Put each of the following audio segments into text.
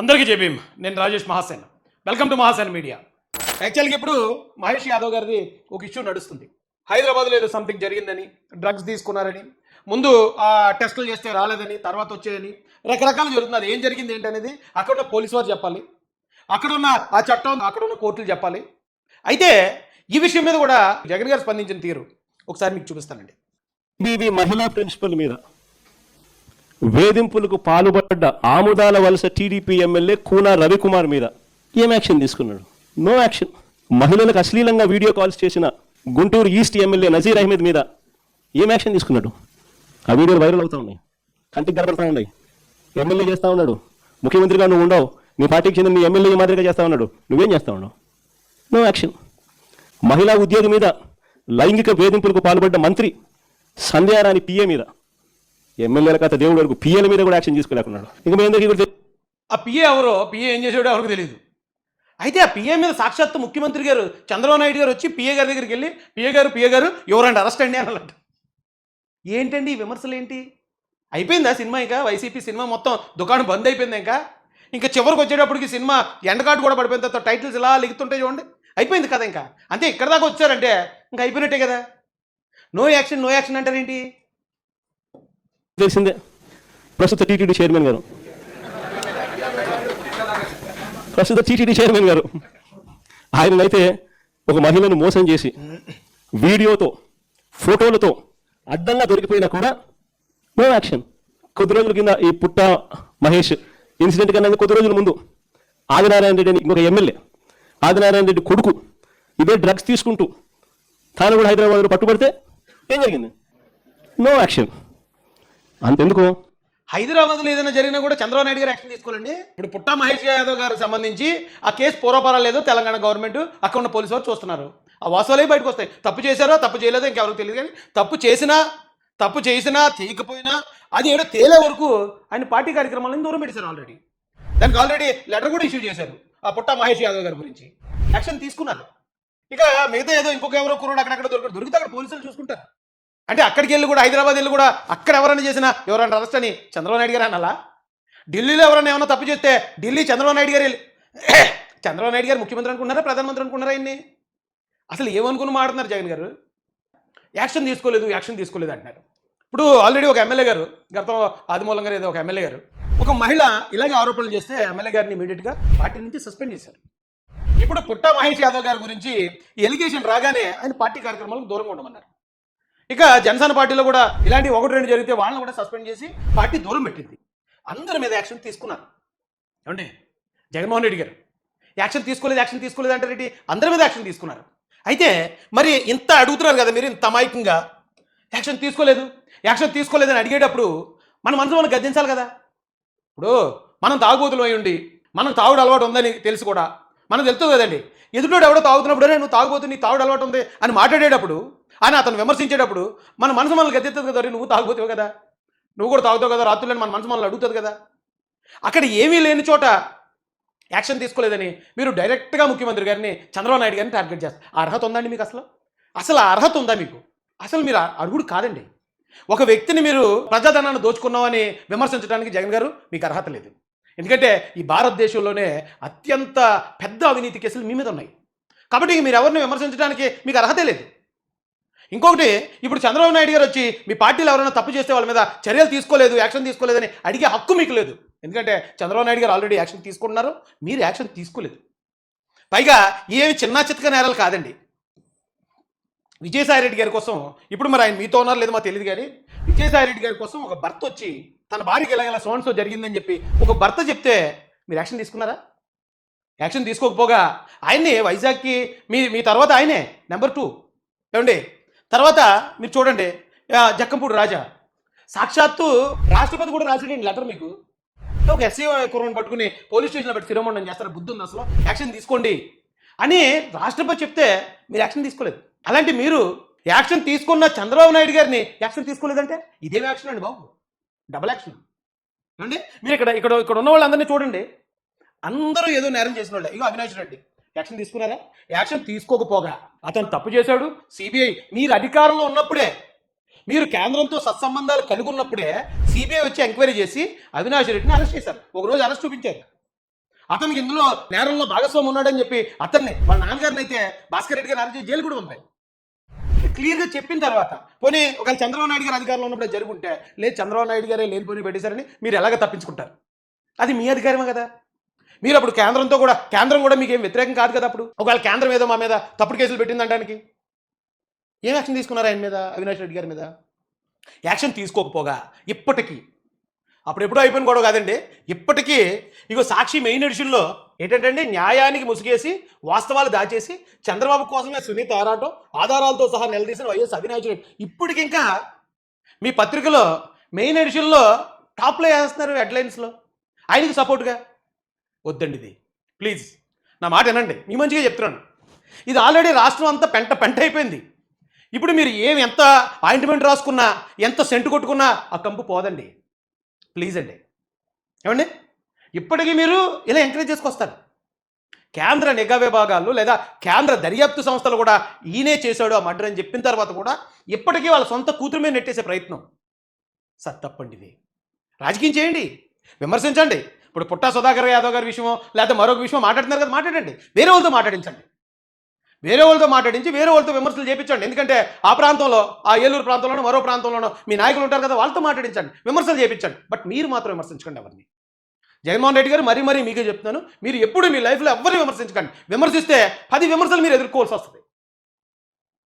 అందరికీ జై భీమ్. నేను Rajesh Mahasen. Welcome to Mahasen media. యాక్చువల్గా ఇప్పుడు మహేష్ యాదవ్ గారిది ఒక ఇష్యూ నడుస్తుంది. హైదరాబాద్లో ఏదో సంథింగ్ జరిగిందని, డ్రగ్స్ తీసుకున్నారని, ముందు ఆ టెస్టులు చేస్తే రాలేదని, తర్వాత వచ్చాయని రకరకాలు జరుగుతుంది. ఏం జరిగింది ఏంటనేది అక్కడ ఉన్న పోలీసు వారు చెప్పాలి, అక్కడ ఉన్న ఆ చట్టం, అక్కడ ఉన్న కోర్టులు చెప్పాలి. అయితే ఈ విషయం మీద కూడా జగన్ గారు స్పందించిన తీరు ఒకసారి మీకు చూపిస్తానండి. ఇది మహిళా ప్రిన్సిపల్ మీద వేధింపులకు పాల్పడ్డ ఆముదాల వలస టీడీపీ ఎమ్మెల్యే కూనా రవికుమార్ మీద ఏం యాక్షన్ తీసుకున్నాడు? No action. మహిళలకు అశ్లీలంగా వీడియో కాల్స్ చేసిన గుంటూరు ఈస్ట్ ఎమ్మెల్యే నజీర్ అహ్మద్ మీద ఏం యాక్షన్ తీసుకున్నాడు? ఆ వీడియోలు వైరల్ అవుతా ఉన్నాయి, కంటికి కనబడతా ఉన్నాయి. ఎమ్మెల్యే చేస్తా ఉన్నాడు, ముఖ్యమంత్రిగా నువ్వు ఉండవు, నీ పార్టీకి చెందిన నీ ఎమ్మెల్యే మాదిరిగా చేస్తా ఉన్నాడు, నువ్వేం చేస్తా ఉన్నావు? No action. మహిళా ఉద్యోగి మీద లైంగిక వేధింపులకు పాల్పడ్డ మంత్రి సంధ్యారాణి పిఏ మీద, ఎమ్మెల్యేల కథ దేవుడి వరకు పిఏల మీద కూడా యాక్షన్ తీసుకోలేకున్నాడు. ఇంక మీ అందరికీ ఆ పిఏ ఎవరో, పిఏ ఏం చేసాడో ఎవరికి తెలియదు. అయితే ఆ పిఏ మీద సాక్షాత్తు ముఖ్యమంత్రి గారు చంద్రబాబు నాయుడు గారు వచ్చి పిఏ గారి దగ్గరికి వెళ్ళి పిఏ గారు ఎవరండి అరెస్ట్ అండి అనాలంట. ఏంటండి ఈ విమర్శలు ఏంటి? అయిపోయిందా సినిమా? ఇంకా వైసీపీ సినిమా మొత్తం దుకాణం బంద్ అయిపోయింది. ఇంకా చివరికి వచ్చేటప్పటికి సినిమా ఎండకాటు కూడా పడిపోయిన తర్వాత టైటిల్స్ ఇలా లిగుతుంటాయి చూడండి, అయిపోయింది కదా. ఇంకా అంతే, ఇక్కడ దాకా వచ్చారంటే ఇంకా అయిపోయినట్టే కదా. నో యాక్షన్ అంటారేంటి? తెలిసిందే. ప్రస్తుత టీటీడీ చైర్మన్ గారు ఆయనైతే ఒక మహిళను మోసం చేసి వీడియోతో ఫోటోలతో అడ్డంగా దొరికిపోయినా కూడా నో యాక్షన్. కొద్ది రోజుల కింద ఈ పుట్ట మహేష్ ఇన్సిడెంట్ కన్నా కొద్ది రోజుల ముందు ఆదినారాయణ రెడ్డి అని ఇంకొక ఎమ్మెల్యే, ఆదినారాయణ రెడ్డి కొడుకు ఇదే డ్రగ్స్ తీసుకుంటూ తాను కూడా హైదరాబాద్లో పట్టుబడితే ఏం జరిగింది? No action. అంతెందుకు, హైదరాబాద్లో ఏదైనా జరిగినా కూడా చంద్రబాబు నాయుడు గారు యాక్షన్ తీసుకోవాలండి. ఇప్పుడు పుట్టా మహేష్ యాదవ్ గారికి సంబంధించి ఆ కేసు పూర్వపరాలు లేదో తెలంగాణ గవర్నమెంట్, అక్కడ ఉన్న పోలీసు వారు చూస్తున్నారు. ఆ వాస్తవాలే బయటకు వస్తాయి. తప్పు చేశారో తప్పు చేయలేదో ఇంకెవరికి తెలియదు. కానీ తప్పు చేసినా చేయకపోయినా అది ఏదో తేలే వరకు ఆయన పార్టీ కార్యక్రమాలను దూరం పెట్టేశారు. దానికి ఆల్రెడీ లెటర్ కూడా ఇష్యూ చేశారు ఆ పుట్టా మహేష్ యాదవ్ గారి గురించి. యాక్షన్ తీసుకున్నారు. ఇక మిగతా ఏదో ఇంకొక ఎవరో కుర్రాడు అక్కడక్కడ దొరికితే అక్కడ పోలీసులు చూసుకుంటారు. అంటే అక్కడికి వెళ్ళి కూడా, హైదరాబాద్ వెళ్ళి కూడా అక్కడ ఎవరైనా చేసినా ఎవరైనా అరెస్ట్ అని చంద్రబాబు నాయుడు గారు అనాలా? ఢిల్లీలో ఎవరైనా ఏమైనా తప్పు చేస్తే ఢిల్లీ చంద్రబాబు నాయుడు గారు ముఖ్యమంత్రి అనుకున్నారా, ప్రధానమంత్రి అనుకున్నారా? ఆయన్ని అసలు ఏమనుకుని మాట్లాడుతున్నారు జగన్ గారు? యాక్షన్ తీసుకోలేదు అంటున్నారు. ఇప్పుడు ఆల్రెడీ ఒక ఎమ్మెల్యే గారు, గతం ఆదిమూలం గారు ఏదో ఒక ఎమ్మెల్యే గారు ఒక మహిళ ఇలాగే ఆరోపణలు చేస్తే ఎమ్మెల్యే గారిని ఇమీడియట్గా పార్టీ నుంచి సస్పెండ్ చేశారు. ఇప్పుడు పుట్టా మహేష్ యాదవ్ గారి గురించి ఎలిగేషన్ రాగానే ఆయన పార్టీ కార్యక్రమాలకు దూరంగా ఉండమన్నారు. ఇక జనసేన పార్టీలో కూడా ఇలాంటి 1-2 జరిగితే వాళ్ళని కూడా సస్పెండ్ చేసి పార్టీ దూరం పెట్టింది. అందరి మీద యాక్షన్ తీసుకున్నారు. ఏమంటే జగన్మోహన్ రెడ్డి గారు యాక్షన్ తీసుకోలేదు అంటే అందరి మీద యాక్షన్ తీసుకున్నారు. అయితే మరి ఇంత అడుగుతున్నారు కదా మీరు, ఇంత అమాయకంగా యాక్షన్ తీసుకోలేదని అడిగేటప్పుడు మన మనసు మనం గద్దించాలి కదా. ఇప్పుడు మనం తాగుబోతులు అయి ఉండి, మనం తాగుడు అలవాటు ఉందని తెలిసి కూడా మనం తెలుస్తుంది కదండి. ఎదుటోడు ఎవడో తాగుతున్నప్పుడు నువ్వు తాగుబోతు, నీ తాగుడు అలవాటు ఉంది అని మాట్లాడేటప్పుడు, అని అతను విమర్శించేటప్పుడు మన మనసు మనల్ని గద్దెత్తదు కదా. నువ్వు తాగుబోతావు కదా, నువ్వు కూడా తాగుతావు కదా, రాత్రులని మన మనసు మనల్ని అడుగుతుంది కదా. అక్కడ ఏమీ లేని చోట యాక్షన్ తీసుకోలేదని మీరు డైరెక్ట్గా ముఖ్యమంత్రి గారిని, చంద్రబాబు నాయుడు గారిని టార్గెట్ చేస్తారు. ఆ అర్హత ఉందండి మీకు? అసలు ఆ అర్హత ఉందా మీకు? అసలు మీరు అడుగుడు కాదండి. ఒక వ్యక్తిని మీరు ప్రజాధనాన్ని దోచుకున్నామని విమర్శించడానికి జగన్ గారు మీకు అర్హత లేదు. ఎందుకంటే ఈ భారతదేశంలోనే అత్యంత పెద్ద అవినీతి కేసులు మీ మీద ఉన్నాయి. కాబట్టి మీరు ఎవరిని విమర్శించడానికి మీకు అర్హతే లేదు. ఇంకొకటి, ఇప్పుడు చంద్రబాబు నాయుడు గారు వచ్చి మీ పార్టీలో ఎవరైనా తప్పు చేస్తే వాళ్ళ మీద యాక్షన్ తీసుకోలేదని అడిగే హక్కు మీకు లేదు. ఎందుకంటే చంద్రబాబు నాయుడు గారు ఆల్రెడీ యాక్షన్ తీసుకుంటున్నారు, మీరు యాక్షన్ తీసుకోలేదు. పైగా ఏమి చిన్న చితక నేరాలు కాదండి. విజయసాయి రెడ్డి గారి కోసం, ఇప్పుడు మరి ఆయన మీతో ఉన్నారు లేదో మాకు తెలియదు, కానీ విజయసాయి రెడ్డి గారి కోసం ఒక భర్త వచ్చి తన భార్యకి ఇలాగ సో జరిగిందని చెప్పి ఒక భర్త చెప్తే మీరు యాక్షన్ తీసుకున్నారా? యాక్షన్ తీసుకోకపోగా ఆయన్ని వైజాగ్కి మీ తర్వాత ఆయనే నెంబర్ 2 ఏమండి. తర్వాత మీరు చూడండి, జక్కంపూడి రాజా సాక్షాత్తు రాష్ట్రపతి కూడా రాసిడండి లెటర్ మీకు. ఒక ఎస్సీ కుర్రను పట్టుకుని పోలీస్ స్టేషన్లో పెట్టి శిరోమండనం చేస్తారు, బుద్ధి ఉంది అసలు, యాక్షన్ తీసుకోండి అని రాష్ట్రపతి చెప్తే మీరు యాక్షన్ తీసుకోలేదు. అలాంటి మీరు యాక్షన్ తీసుకున్న చంద్రబాబు నాయుడు గారిని యాక్షన్ తీసుకోలేదంటే ఇదేం యాక్షన్ అండి బాబు? డబుల్ యాక్షన్ అండి. మీరు ఇక్కడ ఉన్న వాళ్ళందరినీ చూడండి, అందరూ ఏదో నేరం చేసిన వాళ్ళే. ఇగో అవినాష్ రెడ్డి యాక్షన్ తీసుకున్నారా? యాక్షన్ తీసుకోకపోగా అతను తప్పు చేశాడు. సిబిఐ మీరు అధికారంలో ఉన్నప్పుడే, మీరు కేంద్రంతో సత్సంబంధాలు కలిగి ఉన్నప్పుడే సిబిఐ వచ్చి ఎంక్వైరీ చేసి అవినాష్ రెడ్డిని అరెస్ట్ చేశారు. ఒకరోజు అరెస్ట్ చూపించారు. అతనికి ఇందులో నేరంలో భాగస్వామి ఉన్నాడని చెప్పి అతన్ని వాళ్ళ నాన్నగారిని అయితే భాస్కర్ రెడ్డి గారు అరెస్ట్ జైలు కూడా పంపారు. క్లియర్గా చెప్పిన తర్వాత పోనీ ఒకవేళ చంద్రబాబు నాయుడు గారు అధికారంలో ఉన్నప్పుడు అది జరుగుంటే లేదు చంద్రబాబు నాయుడు గారే లేనిపోని పెట్టేశారని మీరు ఎలాగ తప్పించుకుంటారు? అది మీ అధికారమే కదా. మీరు అప్పుడు కేంద్రం కూడా మీకు ఏం వ్యతిరేకం కాదు కదా. అప్పుడు ఒకవేళ కేంద్రం ఏదో మా మీద తప్పుడు కేసులు పెట్టిందంటానికి ఏం యాక్షన్ తీసుకున్నారు ఆయన మీద, అవినాష్ రెడ్డి గారి మీద? యాక్షన్ తీసుకోకపోగా ఇప్పటికీ అప్పుడెప్పుడో అయిపోయిన గొడవ కాదండి, ఇప్పటికీ ఇగో సాక్షి మెయిన్ ఎడిషన్లో ఏంటంటే న్యాయానికి ముసుగేసి వాస్తవాలు దాచేసి చంద్రబాబు కోసమే సునీత ఆరాటం ఆధారాలతో సహా నిలదీసిన వైఎస్ అవినాష్ రెడ్డి ఇప్పటికి ఇంకా మీ పత్రికలో మెయిన్ ఎడిషన్లో టాప్లో వేస్తున్నారు హెడ్లైన్స్లో ఆయనకి సపోర్ట్గా. వద్దండి ఇది, ప్లీజ్ నా మాట వినండి, మీ మంచిగా చెప్తున్నాను. ఇది ఆల్రెడీ రాష్ట్రం అంతా పెంట అయిపోయింది. ఇప్పుడు మీరు ఎంత ఆయింట్మెంట్ రాసుకున్నా ఎంత సెంటు కొట్టుకున్నా ఆ కంపు పోదండి. ప్లీజ్ అండి, ఏమండి ఇప్పటికీ మీరు ఇలా ఎంకరేజ్ చేసుకొస్తారు. కేంద్ర నిఘా విభాగాలు లేదా కేంద్ర దర్యాప్తు సంస్థలు కూడా ఈయనే చేశాడు ఆ మర్డర్ అని చెప్పిన తర్వాత కూడా ఇప్పటికీ వాళ్ళ సొంత కూతురు మీద నెట్టేసే ప్రయత్నం సార్ తప్పండి. ఇది రాజకీయం చేయండి, విమర్శించండి. ఇప్పుడు పుట్టా సుధాకర్ యాదవ్ గారి విషయమో లేకపోతే మరొక విషయం మాట్లాడుతున్నారు కదా, మాట్లాడండి. వేరే వాళ్ళతో మాట్లాడించండి, వేరే వాళ్ళతో మాట్లాడించి వేరే వాళ్ళతో విమర్శలు చేయించండి. ఎందుకంటే ఆ ప్రాంతంలో ఆ ఏలూరు ప్రాంతంలోనో మరో ప్రాంతంలోనో మీ నాయకులు ఉంటారు కదా, వాళ్ళతో మాట్లాడించండి, విమర్శలు చేయించండి. బట్ మీరు మాత్రం విమర్శించకండి ఎవరిని. జగన్మోహన్ రెడ్డి గారు మరీ మీకే చెప్తున్నాను, మీరు ఎప్పుడు మీ లైఫ్లో ఎవరిని విమర్శించకండి. విమర్శిస్తే 10 విమర్శలు మీరు ఎదుర్కోవాల్సి వస్తుంది.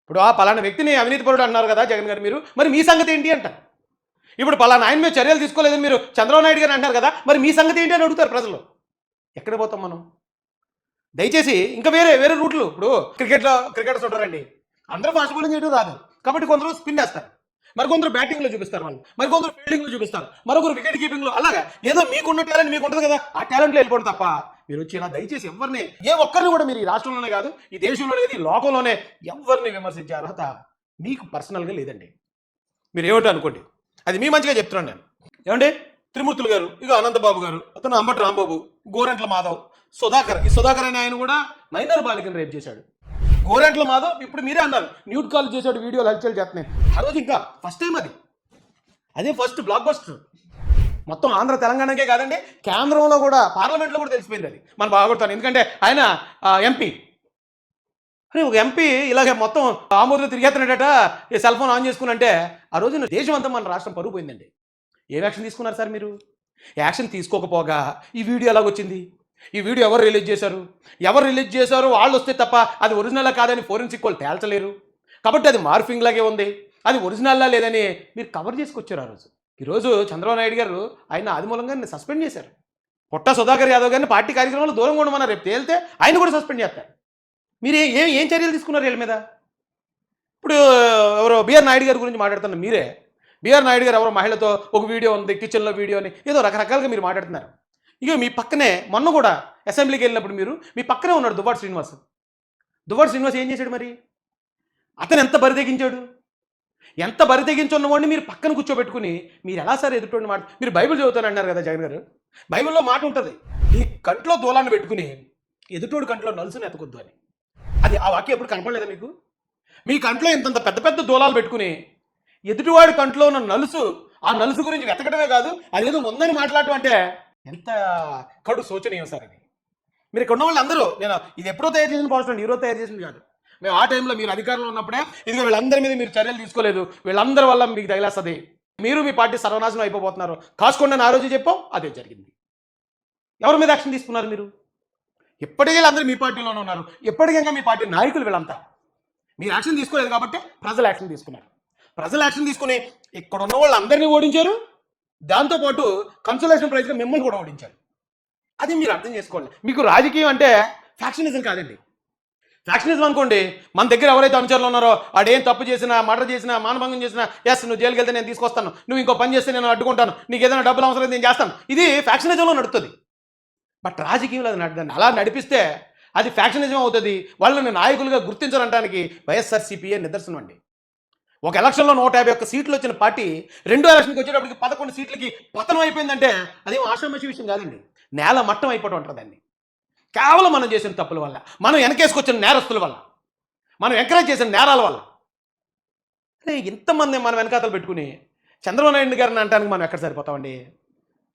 ఇప్పుడు ఆ పలానా వ్యక్తిని అవినీతిపరుడు అన్నారు కదా జగన్ గారు, మీరు మరి మీ సంగతి ఏంటి అంటారు. ఇప్పుడు పలానా ఆయన మీద చర్యలు తీసుకోలేదని మీరు చంద్రబాబు నాయుడు గారు అంటారు కదా, మరి మీ సంగతి ఏంటి అని అడుగుతారు ప్రజలు. ఎక్కడ పోతాం మనం? దయచేసి ఇంకా వేరే రూట్లు. ఇప్పుడు క్రికెటర్స్ ఉంటారండి, అందరూ ఫాస్ట్ బౌలింగ్ చేయడం రాదు కాబట్టి కొందరు స్పిన్ వేస్తారు, మరి కొందరు బ్యాటింగ్లో చూపిస్తారు, వాళ్ళు మరి కొందరు ఫీల్డింగ్లో చూపిస్తారు, మరొకరు వికెట్ కీపింగ్లో. అలాగా ఏదో మీకున్న టాలెంట్ మీకు ఉంటుంది కదా, ఆ టాలెంట్లో వెళ్ళిపోవడం తప్ప మీరు వచ్చి ఇలా దయచేసి ఎవరిని ఒక్కరిని కూడా మీరు ఈ రాష్ట్రంలోనే కాదు ఈ దేశంలోనే కాదు ఈ లోకంలోనే ఎవరిని విమర్శించే అర్హత మీకు పర్సనల్గా లేదండి. మీరు ఏమిటో అనుకోండి, అది మీ మంచిగా చెప్తున్నాను నేను. ఏమండి త్రిమూర్తులు గారు, ఇక అనంతబాబు గారు, అతను అంబటి రాంబాబు, గోరంట్ల మాధవ్, సుధాకర్ అనే ఆయన కూడా మైనర్ బాలికను రేప్ చేశాడు. గోరంట్ల మాధవ్ ఇప్పుడు మీరే అన్నారు న్యూడ్ కాల్ చేశాడు, వీడియోలు హల్చల్ చేస్తున్నాయి. ఆ రోజు ఇంకా ఫస్ట్ టైం అదే ఫస్ట్ బ్లాక్ బస్టర్. మొత్తం ఆంధ్ర తెలంగాణకే కాదండి, కేంద్రంలో కూడా పార్లమెంట్లో కూడా తెలిసిపోయింది అది మనం బాగొడతాను. ఎందుకంటే ఆయన ఎంపీ. అరే ఒక ఎంపీ ఇలాగే మొత్తం ఆమోదం తిరిగేస్తున్నాడట ఈ సెల్ ఫోన్ ఆన్ చేసుకుని అంటే ఆ రోజున దేశం అంతా మన రాష్ట్రం పరుగు పోయిందండి. ఏం యాక్షన్ తీసుకున్నారు సార్ మీరు? యాక్షన్ తీసుకోకపోగా ఈ వీడియో ఎలాగొచ్చింది? ఈ వీడియో ఎవరు రిలీజ్ చేశారు? వాళ్ళు వస్తే తప్ప అది ఒరిజినల్ కాదని ఫోరెన్సిక్ వాళ్ళు తేల్చలేరు కాబట్టి అది మార్ఫింగ్ లాగే ఉంది, అది ఒరిజినల్లా లేదని మీరు కవర్ చేసుకొచ్చారు. ఆ రోజు ఈరోజు చంద్రబాబు నాయుడు గారు ఆయన ఆదిమూలంగా సస్పెండ్ చేశారు. పుట్టా సుధాకర్ యాదవ్ గారిని పార్టీ కార్యక్రమాలు దూరంగా ఉండమన్నారు. రేపు తేలితే ఆయన కూడా సస్పెండ్ చేస్తారు. మీరు ఏం చర్యలు తీసుకున్నారు వీళ్ళ మీద? ఇప్పుడు ఎవరో బిఆర్ నాయుడు గారి గురించి మాట్లాడుతున్నారు మీరే. బిఆర్ నాయుడు గారు ఎవరో మహిళతో ఒక వీడియో ఉంది, కిచెన్లో వీడియో అని ఏదో రకరకాలుగా మీరు మాట్లాడుతున్నారు. ఇక మీ పక్కనే మొన్న కూడా అసెంబ్లీకి వెళ్ళినప్పుడు మీ పక్కనే ఉన్నాడు దువ్వాడ శ్రీనివాస్ ఏం చేశాడు మరి? అతను ఎంత బరి తెగించున్నవాడిని మీరు పక్కన కూర్చోబెట్టుకుని మీరు ఎలా సార్ ఎదుటి మాట? మీరు బైబిల్ చదువుతాను అన్నారు కదా జగన్ గారు, బైబిల్లో మాట ఉంటుంది, ఈ కంట్లో దూలాన్ని పెట్టుకుని ఎదుటోడు కంట్లో నలుసుని ఎతకొద్దు అని. అది ఆ వాక్యం ఎప్పుడు కనపడలేదా మీకు? మీ కంట్లో ఇంతంత పెద్ద దూలాలు పెట్టుకుని ఎదుటివాడి కంట్లో ఉన్న ఆ నలుసు గురించి వెతకడమే కాదు అదేదో ఉందని మాట్లాడటం అంటే ఎంత కడు శోచనీయం సార్ అది. మీరు ఇక్కడ ఉన్న వాళ్ళు అందరూ, నేను ఇది ఎప్పుడో తయారు చేసిన పోస్టర్, ఈరోజు తయారు చేసింది కాదు. మేము ఆ టైంలో మీరు అధికారంలో ఉన్నప్పుడే ఇదిగో వీళ్ళందరి మీద మీరు చర్యలు తీసుకోలేదు, వీళ్ళందరి వల్ల మీకు తగిలేస్తుంది, మీరు మీ పార్టీ సర్వనాశనం అయిపోతున్నారు, కాసుకోండి ఆ రోజు చెప్పాం, అదే జరిగింది. ఎవరి మీద యాక్షన్ తీసుకున్నారు మీరు? ఎప్పటికీ వీళ్ళందరూ మీ పార్టీలోనే ఉన్నారు, ఎప్పటికీ మీ పార్టీ నాయకులు వీళ్ళంతా. మీరు యాక్షన్ తీసుకోలేదు కాబట్టి ప్రజలు యాక్షన్ తీసుకున్నారు. ప్రజలు యాక్షన్ తీసుకుని ఇక్కడ ఉన్న వాళ్ళందరినీ ఓడించారు, దాంతోపాటు కన్సోలేషన్ ప్రైజ్గా మిమ్మల్ని కూడా ఓడించారు. అది మీరు అర్థం చేసుకోండి. మీకు రాజకీయం అంటే ఫ్యాక్షనిజం కాదండి. ఫ్యాక్షనిజం అనుకోండి, మన దగ్గర ఎవరైతే అనుచరులు ఉన్నారో ఆడేం తప్పు చేసినా, మర్డర్ చేసినా, మానభంగం చేసినా, నువ్వు జైలుకి వెళ్తే నేను తీసుకొస్తాను, నువ్వు ఇంకో పని చేస్తే నేను అడ్డుకుంటాను, నీకు ఏదైనా డబ్బులు అవసరం లేదు నేను చేస్తాను, ఇది ఫ్యాక్షనిజంలో నడుస్తుంది. బట్ రాజకీయంలో అది నడదండి. అలా నడిపిస్తే అది ఫ్యాక్షనిజం అవుతుంది. వాళ్ళని నాయకులుగా గుర్తించాలంటానికి వైఎస్ఆర్సీపీఏ నిదర్శనం అండి. ఒక ఎలక్షన్లో 151 సీట్లు వచ్చిన పార్టీ రెండో ఎలక్షన్కి వచ్చేటప్పటికి 11 సీట్లకి పతనం అయిపోయిందంటే అదేం ఆషామాషి విషయం కాదండి. నేల మట్టం అయిపోవడం ఉంటుంది దాన్ని. కేవలం మనం చేసిన తప్పుల వల్ల, మనం వెనకేసుకొచ్చిన నేరస్తుల వల్ల, మనం ఎంకరేజ్ చేసిన నేరాల వల్ల. ఇంతమంది మనం వెనకాతలు పెట్టుకుని చంద్రబాబు నాయుడు గారిని అంటానికి మనం ఎక్కడ సరిపోతామండి?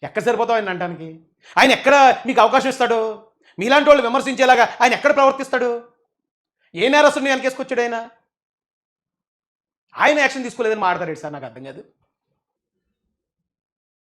ఎక్కడ సరిపోతాం ఆయన అంటానికి? ఆయన ఎక్కడ మీకు అవకాశం ఇస్తాడు? మీలాంటి వాళ్ళు విమర్శించేలాగా ఆయన ఎక్కడ ప్రవర్తిస్తాడు? ఏ నేరస్తుడిని వెనకేసుకొచ్చాడు ఆయన? ఆయన యాక్షన్ తీసుకోలేదని మాట్లాడాడు సార్, నాకు అర్థం కాదు.